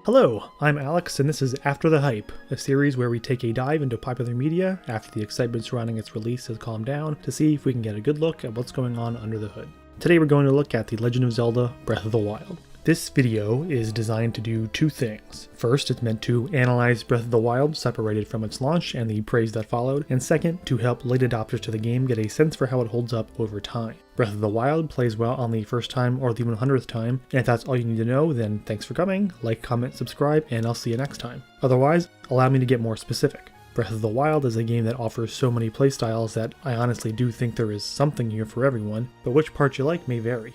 Hello, I'm Alex, and this is After the Hype, a series where we take a dive into popular media after the excitement surrounding its release has calmed down to see if we can get a good look at what's going on under the hood. Today we're going to look at The Legend of Zelda Breath of the Wild. This video is designed to do two things. First, it's meant to analyze Breath of the Wild separated from its launch and the praise that followed, and second, to help late adopters to the game get a sense for how it holds up over time. Breath of the Wild plays well on the first time or the 100th time, and if that's all you need to know, then thanks for coming, like, comment, subscribe, and I'll see you next time. Otherwise, allow me to get more specific. Breath of the Wild is a game that offers so many playstyles that I honestly do think there is something here for everyone, but which part you like may vary.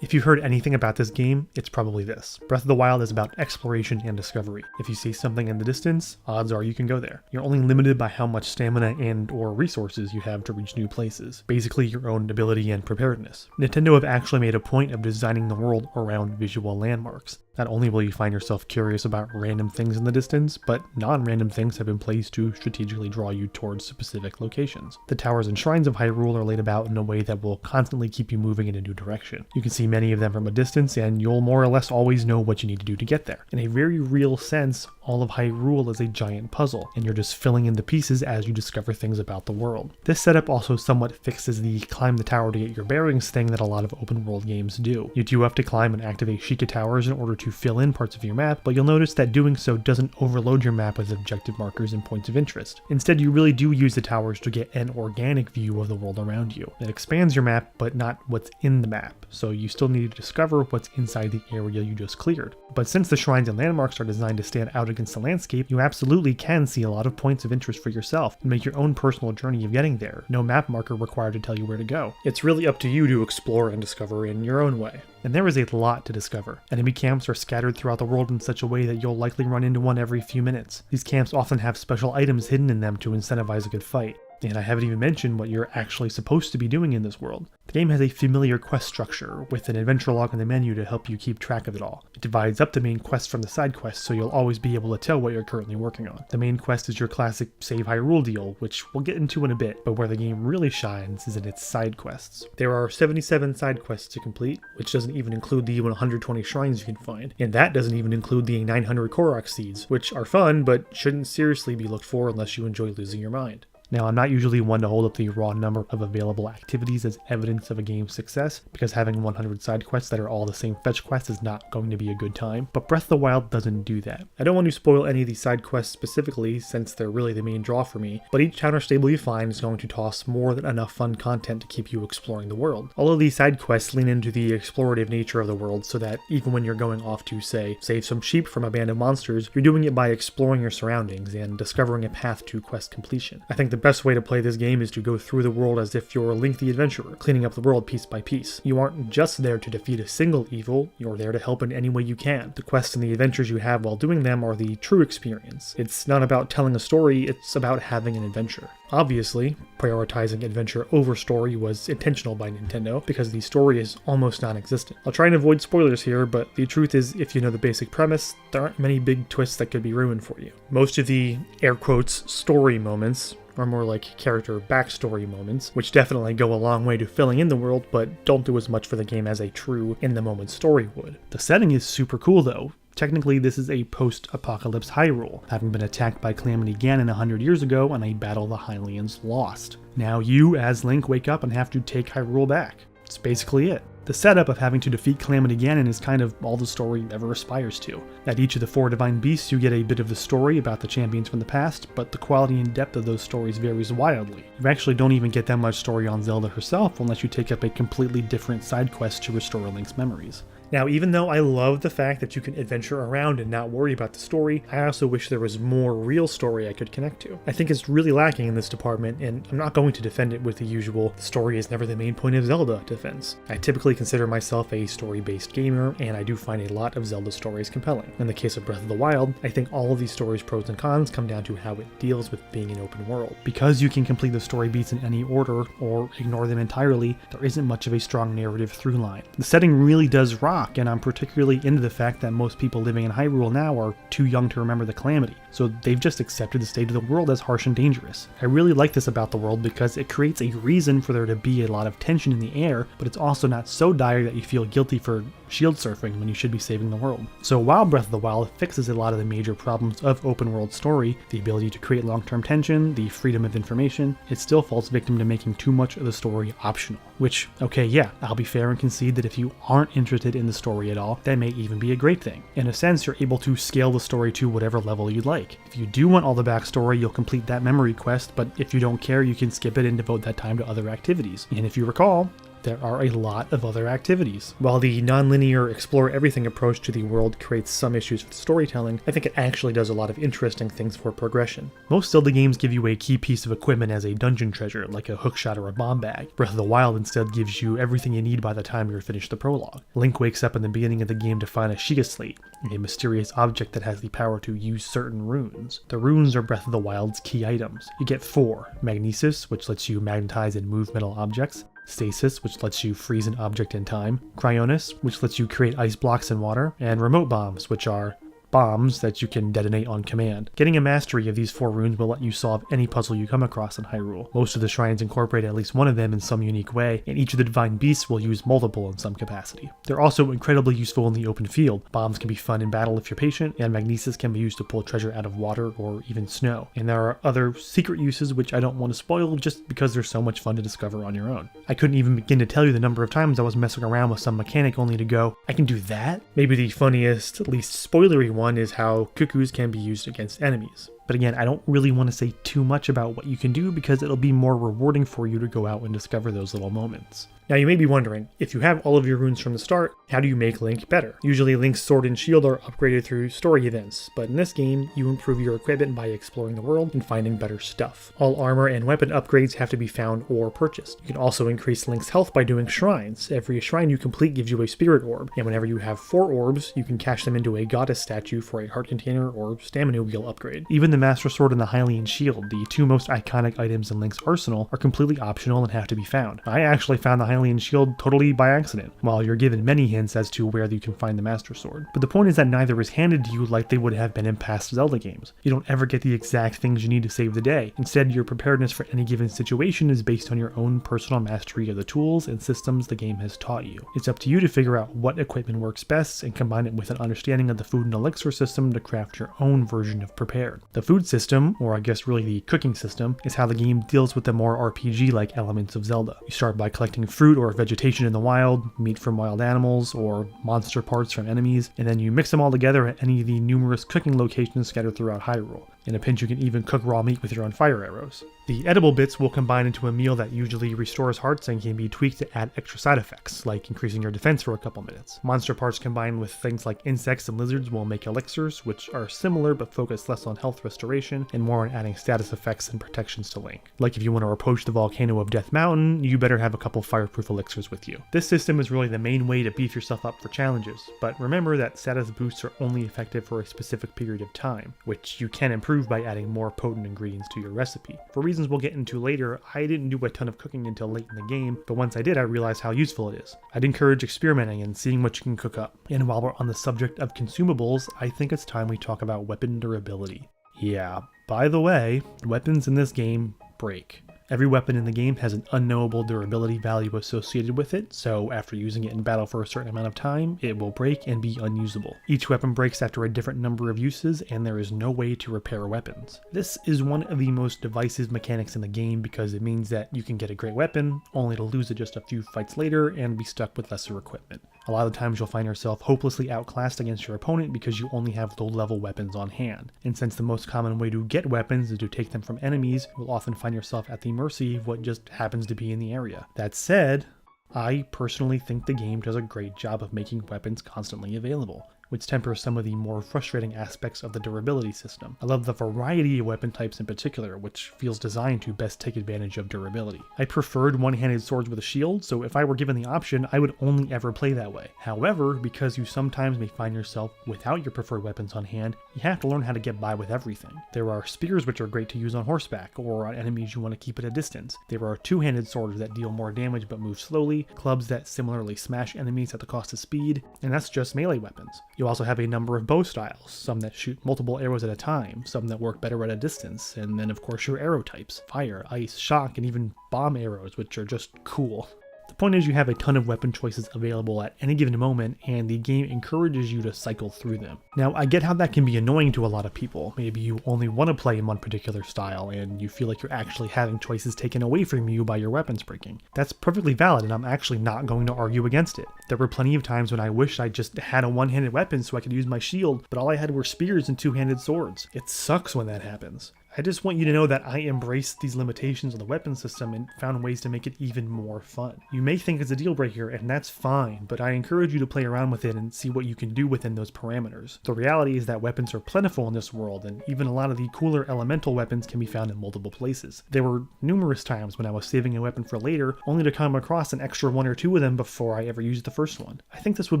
If you've heard anything about this game, it's probably this. Breath of the Wild is about exploration and discovery. If you see something in the distance, odds are you can go there. You're only limited by how much stamina and or resources you have to reach new places. Basically your own ability and preparedness. Nintendo have actually made a point of designing the world around visual landmarks. Not only will you find yourself curious about random things in the distance, but non-random things have been placed to strategically draw you towards specific locations. The towers and shrines of Hyrule are laid about in a way that will constantly keep you moving in a new direction. You can see many of them from a distance, and you'll more or less always know what you need to do to get there. In a very real sense, all of Hyrule is a giant puzzle, and you're just filling in the pieces as you discover things about the world. This setup also somewhat fixes the climb the tower to get your bearings thing that a lot of open world games do. You do have to climb and activate Sheikah towers in order to fill in parts of your map, but you'll notice that doing so doesn't overload your map with objective markers and points of interest. Instead, you really do use the towers to get an organic view of the world around you. It expands your map, but not what's in the map, so you still need to discover what's inside the area you just cleared. But since the shrines and landmarks are designed to stand out against the landscape, you absolutely can see a lot of points of interest for yourself and make your own personal journey of getting there. No map marker required to tell you where to go. It's really up to you to explore and discover in your own way. And there is a lot to discover. Enemy camps are scattered throughout the world in such a way that you'll likely run into one every few minutes. These camps often have special items hidden in them to incentivize a good fight. And I haven't even mentioned what you're actually supposed to be doing in this world. The game has a familiar quest structure, with an adventure log in the menu to help you keep track of it all. It divides up the main quests from the side quests, so you'll always be able to tell what you're currently working on. The main quest is your classic Save Hyrule deal, which we'll get into in a bit, but where the game really shines is in its side quests. There are 77 side quests to complete, which doesn't even include the 120 shrines you can find, and that doesn't even include the 900 Korok seeds, which are fun, but shouldn't seriously be looked for unless you enjoy losing your mind. Now, I'm not usually one to hold up the raw number of available activities as evidence of a game's success, because having 100 side quests that are all the same fetch quest is not going to be a good time, but Breath of the Wild doesn't do that. I don't want to spoil any of these side quests specifically, since they're really the main draw for me, but each counter stable you find is going to toss more than enough fun content to keep you exploring the world. All of these side quests lean into the explorative nature of the world, so that even when you're going off to, say, save some sheep from a band of monsters, you're doing it by exploring your surroundings and discovering a path to quest completion. I think the best way to play this game is to go through the world as if you're Link the Adventurer, cleaning up the world piece by piece. You aren't just there to defeat a single evil, you're there to help in any way you can. The quests and the adventures you have while doing them are the true experience. It's not about telling a story, it's about having an adventure. Obviously, prioritizing adventure over story was intentional by Nintendo, because the story is almost non-existent. I'll try and avoid spoilers here, but the truth is, if you know the basic premise, there aren't many big twists that could be ruined for you. Most of the, air quotes, story moments are more like character backstory moments, which definitely go a long way to filling in the world, but don't do as much for the game as a true in-the-moment story would. The setting is super cool though. Technically, this is a post-apocalypse Hyrule, having been attacked by Calamity Ganon 100 years ago in a battle the Hylians lost. Now you, as Link, wake up and have to take Hyrule back. That's basically it. The setup of having to defeat Calamity Ganon is kind of all the story ever aspires to. At each of the 4 Divine Beasts, you get a bit of the story about the champions from the past, but the quality and depth of those stories varies wildly. You actually don't even get that much story on Zelda herself unless you take up a completely different side quest to restore Link's memories. Now, even though I love the fact that you can adventure around and not worry about the story, I also wish there was more real story I could connect to. I think it's really lacking in this department, and I'm not going to defend it with the usual "the story is never the main point of Zelda" defense. I typically consider myself a story-based gamer, and I do find a lot of Zelda stories compelling. In the case of Breath of the Wild, I think all of these stories' pros and cons come down to how it deals with being an open world. Because you can complete the story beats in any order, or ignore them entirely, there isn't much of a strong narrative through line. The setting really does rock, and I'm particularly into the fact that most people living in Hyrule now are too young to remember the Calamity, so they've just accepted the state of the world as harsh and dangerous. I really like this about the world because it creates a reason for there to be a lot of tension in the air, but it's also not so dire that you feel guilty for shield surfing when you should be saving the world. So while Breath of the Wild fixes a lot of the major problems of open world story, the ability to create long-term tension, the freedom of information, it still falls victim to making too much of the story optional. Which, okay, yeah, I'll be fair and concede that if you aren't interested in the story at all, that may even be a great thing. In a sense, you're able to scale the story to whatever level you'd like. If you do want all the backstory, you'll complete that memory quest, but if you don't care, you can skip it and devote that time to other activities. And if you recall, there are a lot of other activities. While the non-linear explore everything approach to the world creates some issues with storytelling, I think it actually does a lot of interesting things for progression. Most Zelda games give you a key piece of equipment as a dungeon treasure, like a hookshot or a bomb bag. Breath of the Wild instead gives you everything you need by the time you're finished the prologue. Link wakes up in the beginning of the game to find a Sheikah Slate, a mysterious object that has the power to use certain runes. The runes are Breath of the Wild's key items. You get 4: Magnesis, which lets you magnetize and move metal objects; Stasis, which lets you freeze an object in time; Cryonis, which lets you create ice blocks in water; and Remote Bombs, which are bombs that you can detonate on command. Getting a mastery of these 4 runes will let you solve any puzzle you come across in Hyrule. Most of the shrines incorporate at least one of them in some unique way, and each of the divine beasts will use multiple in some capacity. They're also incredibly useful in the open field. Bombs can be fun in battle if you're patient, and Magnesis can be used to pull treasure out of water or even snow. And there are other secret uses which I don't want to spoil just because they're so much fun to discover on your own. I couldn't even begin to tell you the number of times I was messing around with some mechanic only to go, I can do that? Maybe the funniest, least spoilery one is how cuckoos can be used against enemies. But again, I don't really want to say too much about what you can do because it'll be more rewarding for you to go out and discover those little moments. Now you may be wondering, if you have all of your runes from the start, how do you make Link better? Usually Link's sword and shield are upgraded through story events, but in this game, you improve your equipment by exploring the world and finding better stuff. All armor and weapon upgrades have to be found or purchased. You can also increase Link's health by doing shrines. Every shrine you complete gives you a spirit orb, and whenever you have 4 orbs, you can cash them into a goddess statue for a heart container or stamina wheel upgrade. Even the Master Sword and the Hylian shield, the 2 most iconic items in Link's arsenal, are completely optional and have to be found. I actually found the Hylian shield totally by accident, while you're given many hints as to where you can find the Master Sword. But the point is that neither is handed to you like they would have been in past Zelda games. You don't ever get the exact things you need to save the day. Instead, your preparedness for any given situation is based on your own personal mastery of the tools and systems the game has taught you. It's up to you to figure out what equipment works best and combine it with an understanding of the food and elixir system to craft your own version of prepared. The food system, or I guess really the cooking system, is how the game deals with the more RPG-like elements of Zelda. You start by collecting fruit or vegetation in the wild, meat from wild animals, or monster parts from enemies, and then you mix them all together at any of the numerous cooking locations scattered throughout Hyrule. In a pinch, you can even cook raw meat with your own fire arrows. The edible bits will combine into a meal that usually restores hearts and can be tweaked to add extra side effects, like increasing your defense for a couple minutes. Monster parts combined with things like insects and lizards will make elixirs, which are similar but focus less on health restoration and more on adding status effects and protections to Link. Like if you want to approach the volcano of Death Mountain, you better have a couple fireproof elixirs with you. This system is really the main way to beef yourself up for challenges, but remember that status boosts are only effective for a specific period of time, which you can improve by adding more potent ingredients to your recipe. For reasons we'll get into later, I didn't do a ton of cooking until late in the game, but once I did, I realized how useful it is. I'd encourage experimenting and seeing what you can cook up. And while we're on the subject of consumables, I think it's time we talk about weapon durability. Yeah, by the way, weapons in this game break. Every weapon in the game has an unknowable durability value associated with it, so after using it in battle for a certain amount of time, it will break and be unusable. Each weapon breaks after a different number of uses, and there is no way to repair weapons. This is one of the most divisive mechanics in the game because it means that you can get a great weapon, only to lose it just a few fights later and be stuck with lesser equipment. A lot of times you'll find yourself hopelessly outclassed against your opponent because you only have low-level weapons on hand. And since the most common way to get weapons is to take them from enemies, you'll often find yourself at the mercy of what just happens to be in the area. That said, I personally think the game does a great job of making weapons constantly available, which tempers some of the more frustrating aspects of the durability system. I love the variety of weapon types in particular, which feels designed to best take advantage of durability. I preferred one-handed swords with a shield, so if I were given the option, I would only ever play that way. However, because you sometimes may find yourself without your preferred weapons on hand, you have to learn how to get by with everything. There are spears which are great to use on horseback, or on enemies you want to keep at a distance. There are two-handed swords that deal more damage but move slowly, clubs that similarly smash enemies at the cost of speed, and that's just melee weapons. You also have a number of bow styles, some that shoot multiple arrows at a time, some that work better at a distance, and then of course your arrow types, fire, ice, shock, and even bomb arrows, which are just cool. The point is you have a ton of weapon choices available at any given moment, and the game encourages you to cycle through them. Now, I get how that can be annoying to a lot of people. Maybe you only want to play in one particular style, and you feel like you're actually having choices taken away from you by your weapons breaking. That's perfectly valid, and I'm actually not going to argue against it. There were plenty of times when I wished I just had a one-handed weapon so I could use my shield, but all I had were spears and two-handed swords. It sucks when that happens. I just want you to know that I embraced these limitations of the weapon system and found ways to make it even more fun. You may think it's a deal breaker, and that's fine, but I encourage you to play around with it and see what you can do within those parameters. The reality is that weapons are plentiful in this world, and even a lot of the cooler elemental weapons can be found in multiple places. There were numerous times when I was saving a weapon for later, only to come across an extra one or two of them before I ever used the first one. I think this would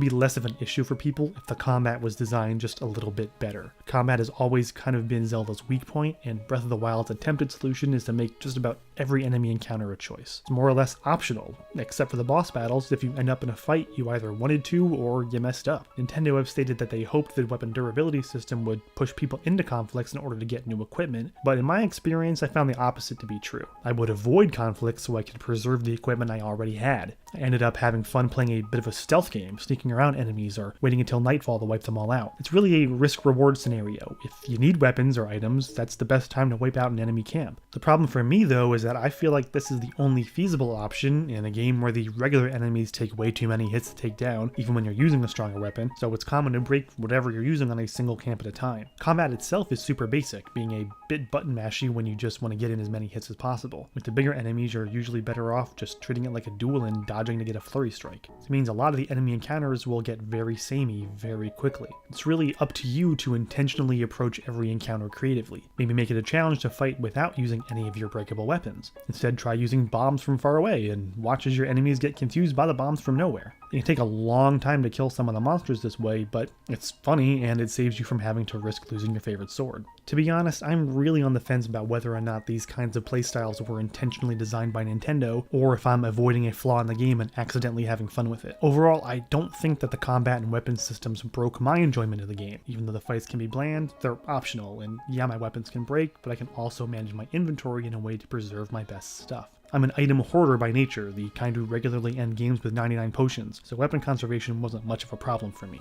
be less of an issue for people if the combat was designed just a little bit better. Combat has always kind of been Zelda's weak point, and Breath of the Wild's attempted solution is to make just about every enemy encounter a choice. It's more or less optional, except for the boss battles. If you end up in a fight, you either wanted to or you messed up. Nintendo have stated that they hoped the weapon durability system would push people into conflicts in order to get new equipment, but in my experience I found the opposite to be true. I would avoid conflicts so I could preserve the equipment I already had. I ended up having fun playing a bit of a stealth game, sneaking around enemies or waiting until nightfall to wipe them all out. It's really a risk-reward scenario. If you need weapons or items, that's the best time to wipe out an enemy camp. The problem for me though is that I feel like this is the only feasible option in a game where the regular enemies take way too many hits to take down, even when you're using a stronger weapon, so it's common to break whatever you're using on a single camp at a time. Combat itself is super basic, being a bit button mashy when you just want to get in as many hits as possible. With the bigger enemies, you're usually better off just treating it like a duel and dodging to get a flurry strike. This means a lot of the enemy encounters will get very samey very quickly. It's really up to you to intentionally approach every encounter creatively. Maybe make it a challenge to fight without using any of your breakable weapons. Instead, try using bombs from far away and watch as your enemies get confused by the bombs from nowhere. It can take a long time to kill some of the monsters this way, but it's funny and it saves you from having to risk losing your favorite sword. To be honest, I'm really on the fence about whether or not these kinds of playstyles were intentionally designed by Nintendo, or if I'm avoiding a flaw in the game and accidentally having fun with it. Overall, I don't think that the combat and weapon systems broke my enjoyment of the game. Even though the fights can be bland, they're optional, and yeah, my weapons can break, but I can also manage my inventory in a way to preserve my best stuff. I'm an item hoarder by nature, the kind who regularly end games with 99 potions, so weapon conservation wasn't much of a problem for me.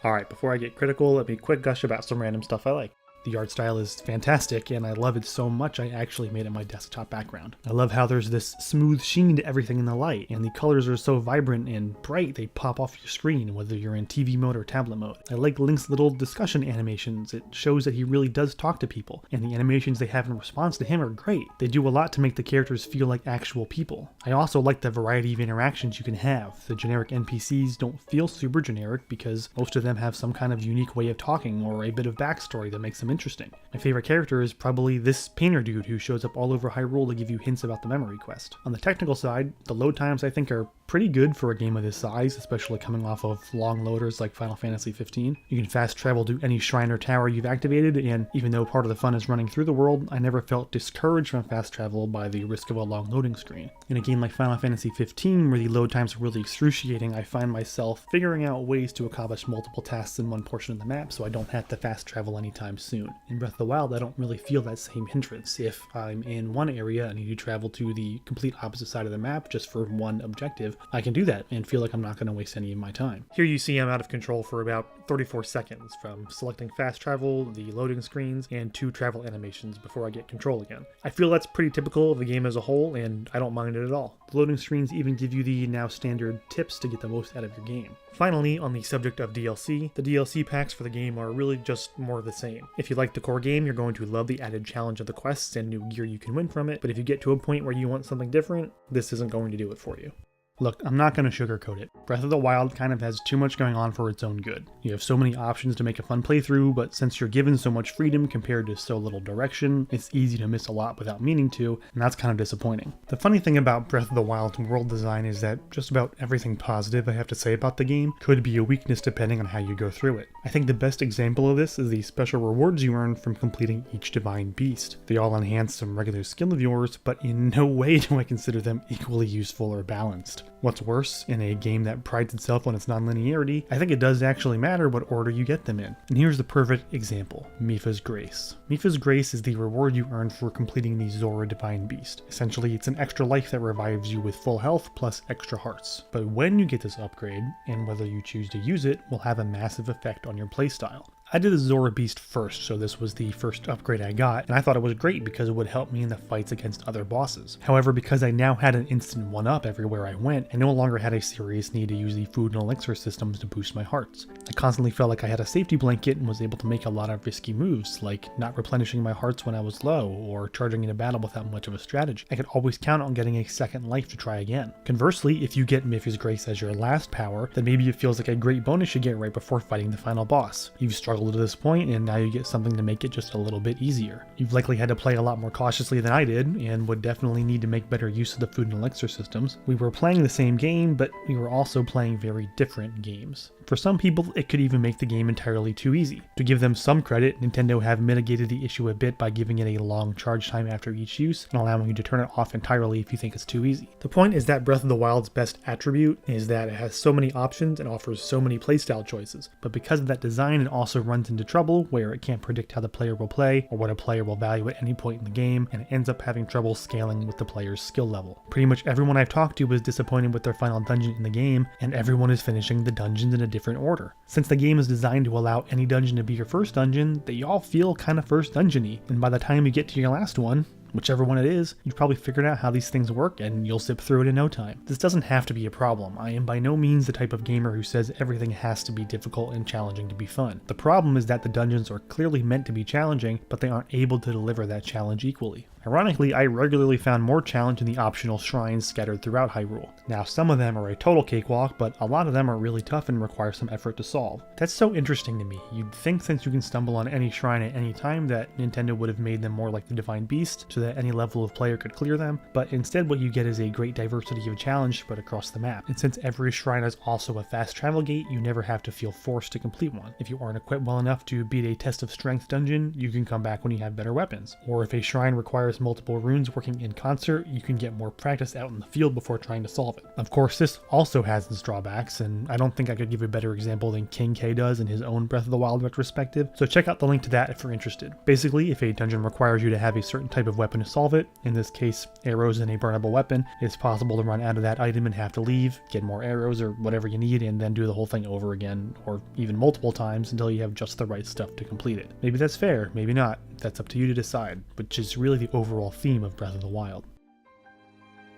Alright, before I get critical, let me quick gush about some random stuff I like. The art style is fantastic, and I love it so much I actually made it my desktop background. I love how there's this smooth sheen to everything in the light, and the colors are so vibrant and bright they pop off your screen, whether you're in TV mode or tablet mode. I like Link's little discussion animations. It shows that he really does talk to people, and the animations they have in response to him are great. They do a lot to make the characters feel like actual people. I also like the variety of interactions you can have. The generic NPCs don't feel super generic because most of them have some kind of unique way of talking or a bit of backstory that makes them interesting. My favorite character is probably this painter dude who shows up all over Hyrule to give you hints about the memory quest. On the technical side, the load times I think are pretty good for a game of this size, especially coming off of long loaders like Final Fantasy 15. You can fast travel to any shrine or tower you've activated, and even though part of the fun is running through the world, I never felt discouraged from fast travel by the risk of a long loading screen. In a game like Final Fantasy 15, where the load times are really excruciating, I find myself figuring out ways to accomplish multiple tasks in one portion of the map so I don't have to fast travel anytime soon. In Breath of the Wild, I don't really feel that same hindrance. If I'm in one area and need to travel to the complete opposite side of the map just for one objective, I can do that and feel like I'm not going to waste any of my time. Here you see I'm out of control for about 34 seconds, from selecting fast travel, the loading screens, and 2 travel animations before I get control again. I feel that's pretty typical of the game as a whole, and I don't mind it at all. The loading screens even give you the now standard tips to get the most out of your game. Finally, on the subject of DLC, the DLC packs for the game are really just more of the same. If you like the core game, you're going to love the added challenge of the quests and new gear you can win from it, but if you get to a point where you want something different, this isn't going to do it for you. Look, I'm not going to sugarcoat it. Breath of the Wild kind of has too much going on for its own good. You have so many options to make a fun playthrough, but since you're given so much freedom compared to so little direction, it's easy to miss a lot without meaning to, and that's kind of disappointing. The funny thing about Breath of the Wild's world design is that just about everything positive I have to say about the game could be a weakness depending on how you go through it. I think the best example of this is the special rewards you earn from completing each divine beast. They all enhance some regular skill of yours, but in no way do I consider them equally useful or balanced. What's worse, in a game that prides itself on its non-linearity, I think it does actually matter what order you get them in. And here's the perfect example: Mipha's Grace. Mipha's Grace is the reward you earn for completing the Zora Divine Beast. Essentially, it's an extra life that revives you with full health plus extra hearts. But when you get this upgrade, and whether you choose to use it, will have a massive effect on your playstyle. I did the Zora Beast first, so this was the first upgrade I got, and I thought it was great because it would help me in the fights against other bosses. However, because I now had an instant 1-up everywhere I went, I no longer had a serious need to use the food and elixir systems to boost my hearts. I constantly felt like I had a safety blanket and was able to make a lot of risky moves, like not replenishing my hearts when I was low, or charging into battle without much of a strategy. I could always count on getting a second life to try again. Conversely, if you get Mipha's Grace as your last power, then maybe it feels like a great bonus you get right before fighting the final boss. You've struggled to this point, and now you get something to make it just a little bit easier. You've likely had to play a lot more cautiously than I did, and would definitely need to make better use of the food and elixir systems. We were playing the same game, but we were also playing very different games. For some people, it could even make the game entirely too easy. To give them some credit, Nintendo have mitigated the issue a bit by giving it a long charge time after each use, and allowing you to turn it off entirely if you think it's too easy. The point is that Breath of the Wild's best attribute is that it has so many options and offers so many playstyle choices, but because of that design, it also runs into trouble where it can't predict how the player will play or what a player will value at any point in the game, and it ends up having trouble scaling with the player's skill level. Pretty much everyone I've talked to was disappointed with their final dungeon in the game, and everyone is finishing the dungeons in a different order. Since the game is designed to allow any dungeon to be your first dungeon, they all feel kind of first dungeon-y, and by the time you get to your last one, whichever one it is, you've probably figured out how these things work and you'll zip through it in no time. This doesn't have to be a problem. I am by no means the type of gamer who says everything has to be difficult and challenging to be fun. The problem is that the dungeons are clearly meant to be challenging, but they aren't able to deliver that challenge equally. Ironically, I regularly found more challenge in the optional shrines scattered throughout Hyrule. Now, some of them are a total cakewalk, but a lot of them are really tough and require some effort to solve. That's so interesting to me. You'd think since you can stumble on any shrine at any time that Nintendo would have made them more like the Divine Beast, so that any level of player could clear them, but instead what you get is a great diversity of challenge spread across the map. And since every shrine is also a fast travel gate, you never have to feel forced to complete one. If you aren't equipped well enough to beat a test of strength dungeon, you can come back when you have better weapons. Or if a shrine requires multiple runes working in concert, you can get more practice out in the field before trying to solve it. Of course, this also has its drawbacks, and I don't think I could give a better example than King K does in his own Breath of the Wild retrospective, so check out the link to that if you're interested. Basically, if a dungeon requires you to have a certain type of weapon to solve it, in this case arrows and a burnable weapon, it's possible to run out of that item and have to leave, get more arrows or whatever you need, and then do the whole thing over again, or even multiple times until you have just the right stuff to complete it. Maybe that's fair, maybe not. That's up to you to decide, which is really the overall theme of Breath of the Wild.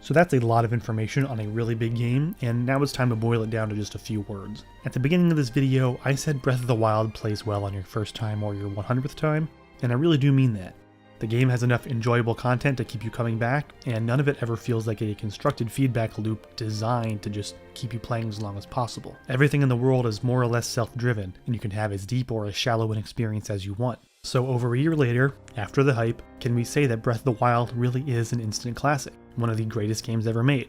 So that's a lot of information on a really big game, and now it's time to boil it down to just a few words. At the beginning of this video, I said Breath of the Wild plays well on your first time or your 100th time, and I really do mean that. The game has enough enjoyable content to keep you coming back, and none of it ever feels like a constructed feedback loop designed to just keep you playing as long as possible. Everything in the world is more or less self-driven, and you can have as deep or as shallow an experience as you want. So over a year later, after the hype, can we say that Breath of the Wild really is an instant classic, one of the greatest games ever made?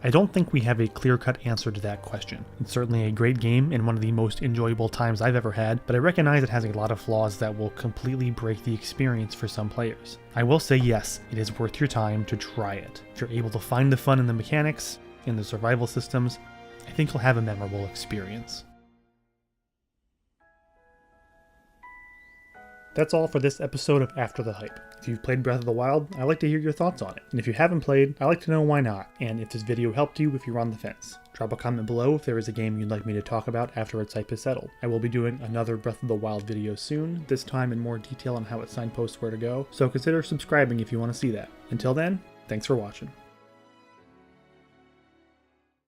I don't think we have a clear-cut answer to that question. It's certainly a great game and one of the most enjoyable times I've ever had, but I recognize it has a lot of flaws that will completely break the experience for some players. I will say yes, it is worth your time to try it. If you're able to find the fun in the mechanics, in the survival systems, I think you'll have a memorable experience. That's all for this episode of After the Hype. If you've played Breath of the Wild, I'd like to hear your thoughts on it. And if you haven't played, I'd like to know why not, and if this video helped you if you're on the fence. Drop a comment below if there is a game you'd like me to talk about after its hype is settled. I will be doing another Breath of the Wild video soon, this time in more detail on how it signposts where to go, so consider subscribing if you want to see that. Until then, thanks for watching.